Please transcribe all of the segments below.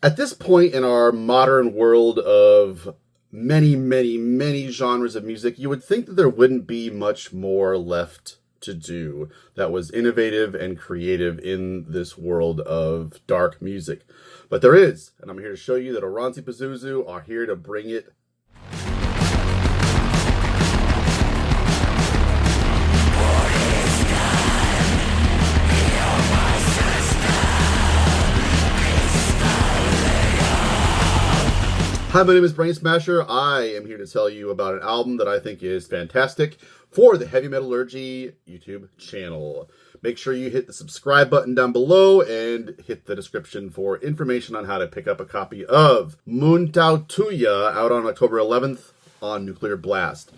At this point in our modern world of many, many, many genres of music, you would think that there wouldn't be much more left to do that was innovative and creative in this world of dark music. But there is, and I'm here to show you that Oranssi Pazuzu are here to bring it. Hi, my name is Brainsmasher. I am here to tell you about an album that I think is fantastic for the Heavy Metallurgy YouTube channel. Make sure you hit the subscribe button down below and hit the description for information on how to pick up a copy of Muuntautuja out on October 11th on Nuclear Blast.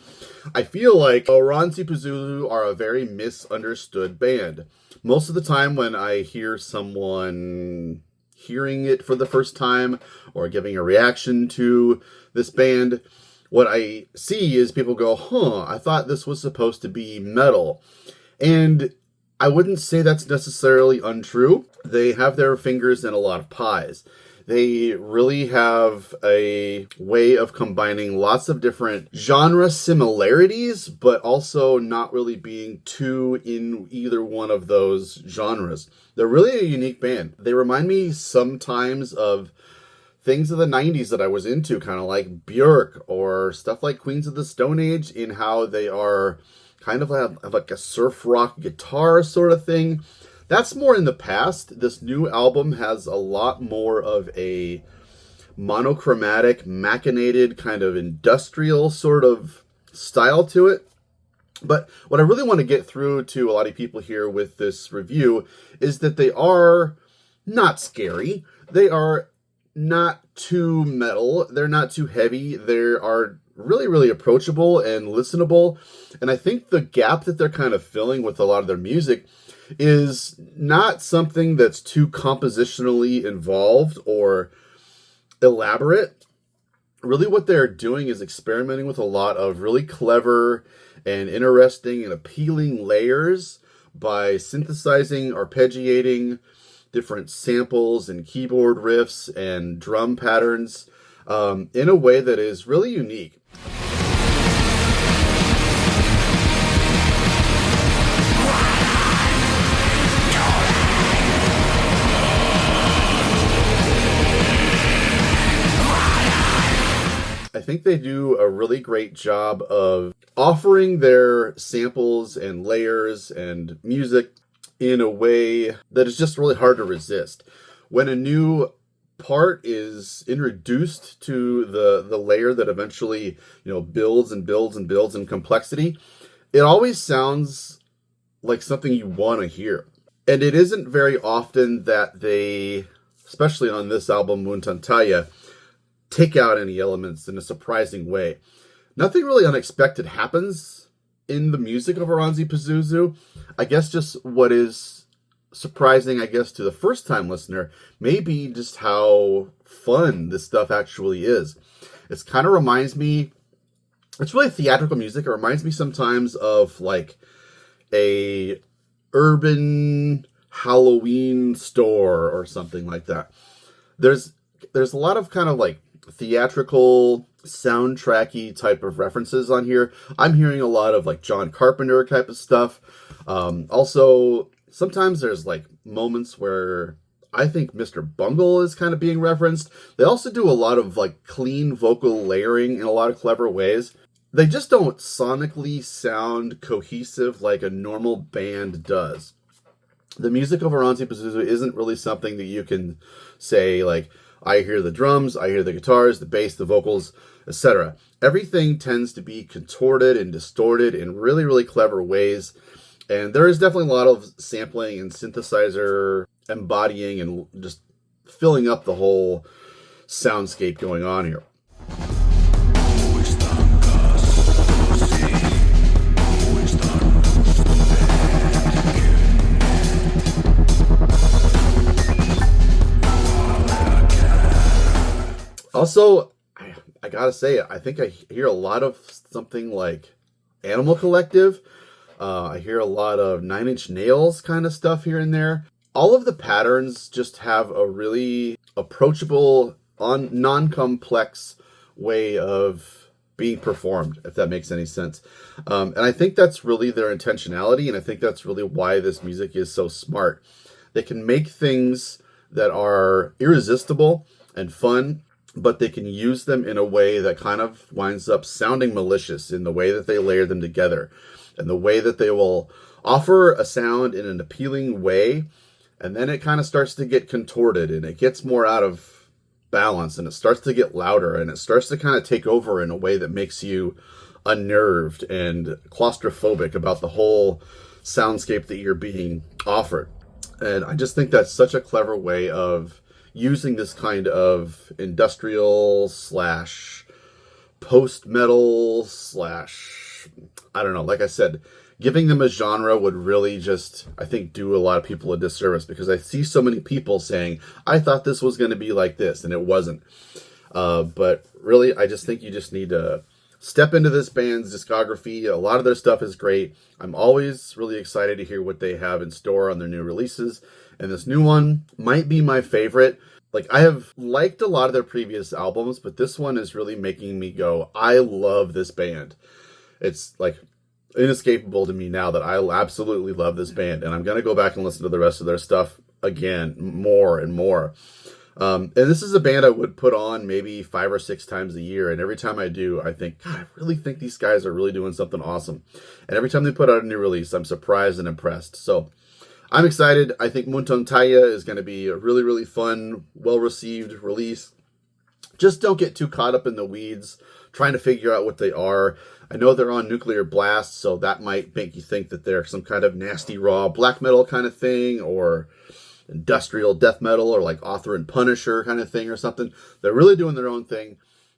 I feel like Oranssi Pazuzu are a very misunderstood band. Most of the time when I hear someone hearing it for the first time or giving a reaction to this band, what I see is people go, I thought this was supposed to be metal. And I wouldn't say that's necessarily untrue. They have their fingers in a lot of pies. They really have a way of combining lots of different genre similarities, but also not really being too in either one of those genres. They're really a unique band. They remind me sometimes of things of the 90s that I was into, kind of like Björk or stuff like Queens of the Stone Age, in how they are kind of like a surf rock guitar sort of thing. That's more in the past. This new album has a lot more of a monochromatic, machinated, kind of industrial sort of style to it. But what I really want to get through to a lot of people here with this review is that they are not scary. They are not too metal. They're not too heavy. They are really, really approachable and listenable. And I think the gap that they're kind of filling with a lot of their music is not something that's too compositionally involved or elaborate. Really what they're doing is experimenting with a lot of really clever and interesting and appealing layers by synthesizing, arpeggiating different samples and keyboard riffs and drum patterns in a way that is really unique. I think they do a really great job of offering their samples and layers and music in a way that is just really hard to resist. When a new part is introduced to the layer that eventually, builds and builds and builds in complexity, it always sounds like something you want to hear. And it isn't very often that they, especially on this album, Muuntautuja, take out any elements in a surprising way. Nothing really unexpected happens in the music of Oranssi Pazuzu. I guess just what is surprising, to the first-time listener, may be just how fun this stuff actually is. It kind of reminds me, it's really theatrical music. It reminds me sometimes of like a urban Halloween store or something like that. There's a lot of kind of like theatrical, soundtracky type of references on here. I'm hearing a lot of like John Carpenter type of stuff. Also, sometimes there's like moments where I think Mr. Bungle is kind of being referenced. They also do a lot of like clean vocal layering in a lot of clever ways. They just don't sonically sound cohesive like a normal band does. The music of Oranssi Pazuzu isn't really something that you can say like, I hear the drums, I hear the guitars, the bass, the vocals, etc. Everything tends to be contorted and distorted in really, really clever ways. And there is definitely a lot of sampling and synthesizer embodying and just filling up the whole soundscape going on here. Also, I gotta say, I think I hear a lot of something like Animal Collective. I hear a lot of Nine Inch Nails kind of stuff here and there. all of the patterns just have a really approachable, non-complex way of being performed, if that makes any sense. And I think that's really their intentionality, and I think that's really why this music is so smart. They can make things that are irresistible and fun, but they can use them in a way that kind of winds up sounding malicious in the way that they layer them together, and the way that they will offer a sound in an appealing way, and then it kind of starts to get contorted, and it gets more out of balance, and it starts to get louder, and it starts to kind of take over in a way that makes you unnerved and claustrophobic about the whole soundscape that you're being offered. And I just think that's such a clever way of using this kind of industrial slash post-metal slash, I don't know, like I said, giving them a genre would really just, I think, do a lot of people a disservice, because I see so many people saying, I thought this was going to be like this, and it wasn't. But really, I just think you just need to step into this band's discography. A lot of their stuff is great. I'm always really excited to hear what they have in store on their new releases. And this new one might be my favorite. Like, I have liked a lot of their previous albums, but this one is really making me go, I love this band. It's like inescapable to me now that I absolutely love this band. And I'm going to go back and listen to the rest of their stuff again, more and more. And this is a band I would put on maybe 5 or 6 times a year. And every time I do, I think, God, I really think these guys are really doing something awesome. And every time they put out a new release, I'm surprised and impressed. So I'm excited. I think Muuntautuja is going to be a really, really fun, well-received release. Just don't get too caught up in the weeds trying to figure out what they are. I know they're on Nuclear Blast, so that might make you think that they're some kind of nasty, raw black metal kind of thing, or industrial death metal, or like Author and Punisher kind of thing or something. They're really doing their own thing.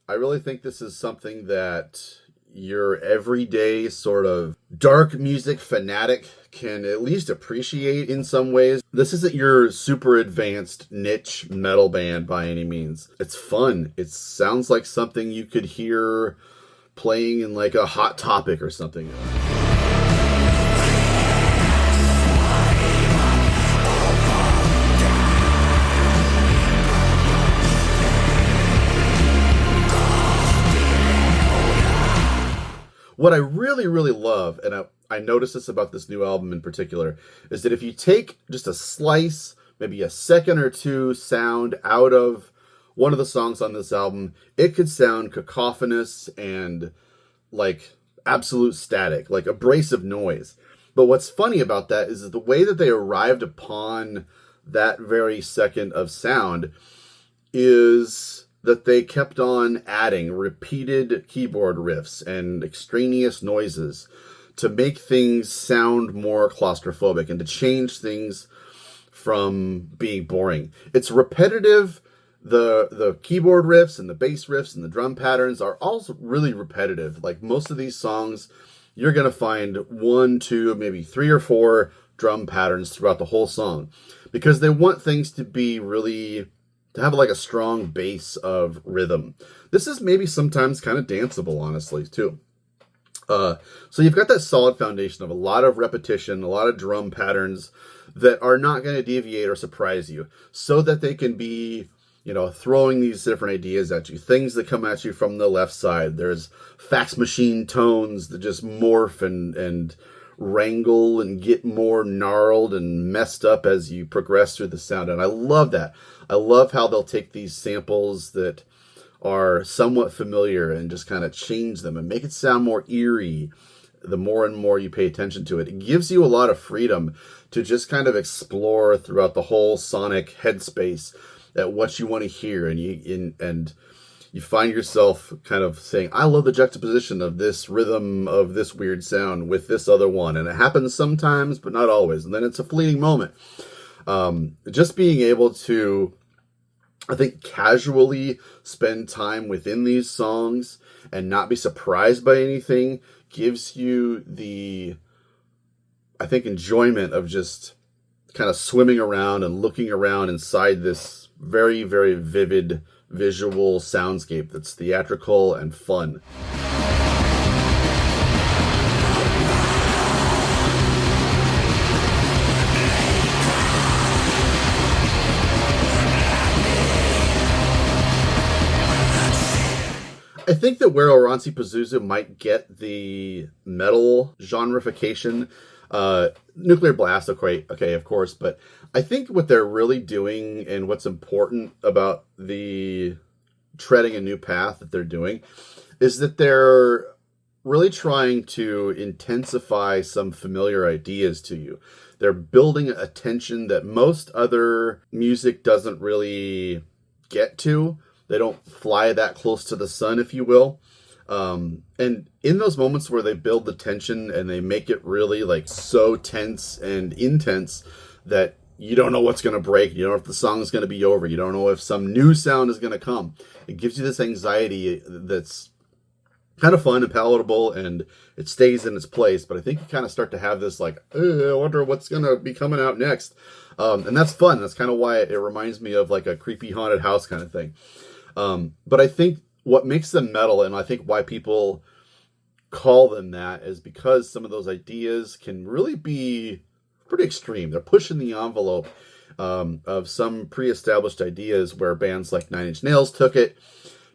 I really think this is something that your everyday sort of dark music fanatic can at least appreciate in some ways. This isn't your super advanced niche metal band by any means. It's fun. It sounds like something you could hear playing in like a Hot Topic or something. What I really, really love, and I noticed this about this new album in particular, is that if you take just a slice, maybe a second or two sound out of one of the songs on this album, it could sound cacophonous and like absolute static, like abrasive noise. But what's funny about that is that the way that they arrived upon that very second of sound is that they kept on adding repeated keyboard riffs and extraneous noises to make things sound more claustrophobic and to change things from being boring. It's repetitive. The keyboard riffs and the bass riffs and the drum patterns are also really repetitive. Like most of these songs, you're going to find 1, 2, maybe 3 or 4 drum patterns throughout the whole song, because they want things to be really, to have like a strong base of rhythm. This is maybe sometimes kind of danceable, honestly, too. So you've got that solid foundation of a lot of repetition, a lot of drum patterns that are not going to deviate or surprise you, so that they can be, throwing these different ideas at you, things that come at you from the left side. There's fax machine tones that just morph and wrangle and get more gnarled and messed up as you progress through the sound. And I love that. I love how they'll take these samples that are somewhat familiar and just kind of change them and make it sound more eerie the more and more you pay attention to it. It gives you a lot of freedom to just kind of explore throughout the whole sonic headspace at what you want to hear. And you find yourself kind of saying, I love the juxtaposition of this rhythm of this weird sound with this other one. And it happens sometimes, but not always. And then it's a fleeting moment. Just being able to, I think, casually spend time within these songs and not be surprised by anything gives you the, I think, enjoyment of just kind of swimming around and looking around inside this very, very vivid visual soundscape that's theatrical and fun. I think that where Oranssi Pazuzu might get the metal genreification, Nuclear Blast, okay, of course, but I think what they're really doing and what's important about the treading a new path that they're doing is that they're really trying to intensify some familiar ideas to you. They're building a tension that most other music doesn't really get to. They don't fly that close to the sun, if you will. And in those moments where they build the tension and they make it really like so tense and intense that you don't know what's going to break, you don't know if the song is going to be over, you don't know if some new sound is going to come. It gives you this anxiety that's kind of fun and palatable, and it stays in its place. But I think you kind of start to have this like, I wonder what's going to be coming out next. And that's fun. That's kind of why it reminds me of like a creepy haunted house kind of thing. But I think what makes them metal, and I think why people call them that, is because some of those ideas can really be pretty extreme. They're pushing the envelope of some pre-established ideas where bands like Nine Inch Nails took it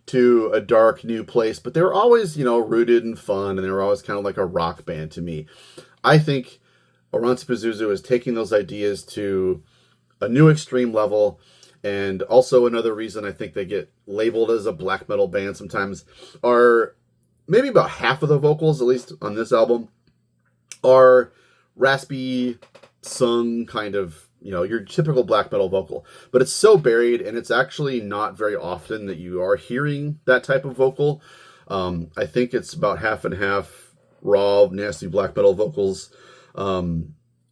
to a dark new place, but they were always, rooted in fun, and they were always kind of like a rock band to me. I think Oranssi Pazuzu is taking those ideas to a new extreme level. And also another reason I think they get labeled as a black metal band sometimes are maybe about half of the vocals, at least on this album, are raspy, sung kind of, your typical black metal vocal. But it's so buried, and it's actually not very often that you are hearing that type of vocal. I think it's about half and half raw, nasty black metal vocals.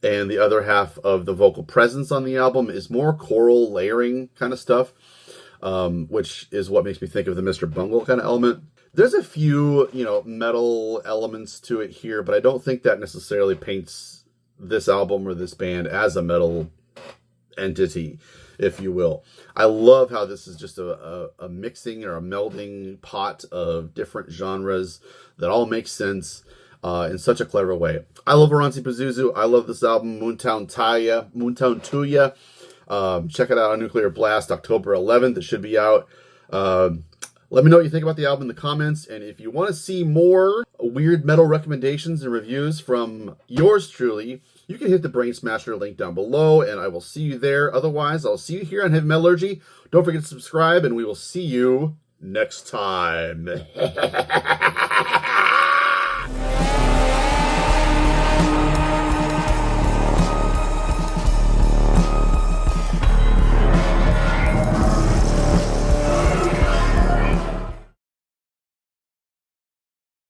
And the other half of the vocal presence on the album is more choral layering kind of stuff, which is what makes me think of the Mr. Bungle kind of element. There's a few, metal elements to it here, but I don't think that necessarily paints this album or this band as a metal entity, if you will. I love how this is just a mixing or a melding pot of different genres that all make sense in such a clever way. I love Oranssi Pazuzu. I love this album, Muuntautuja. Check it out on Nuclear Blast, October 11th. It should be out. Let me know what you think about the album in the comments. And if you want to see more weird metal recommendations and reviews from yours truly, you can hit the Brainsmasher link down below, and I will see you there. Otherwise, I'll see you here on Heavy Metallurgy. Don't forget to subscribe, and we will see you next time.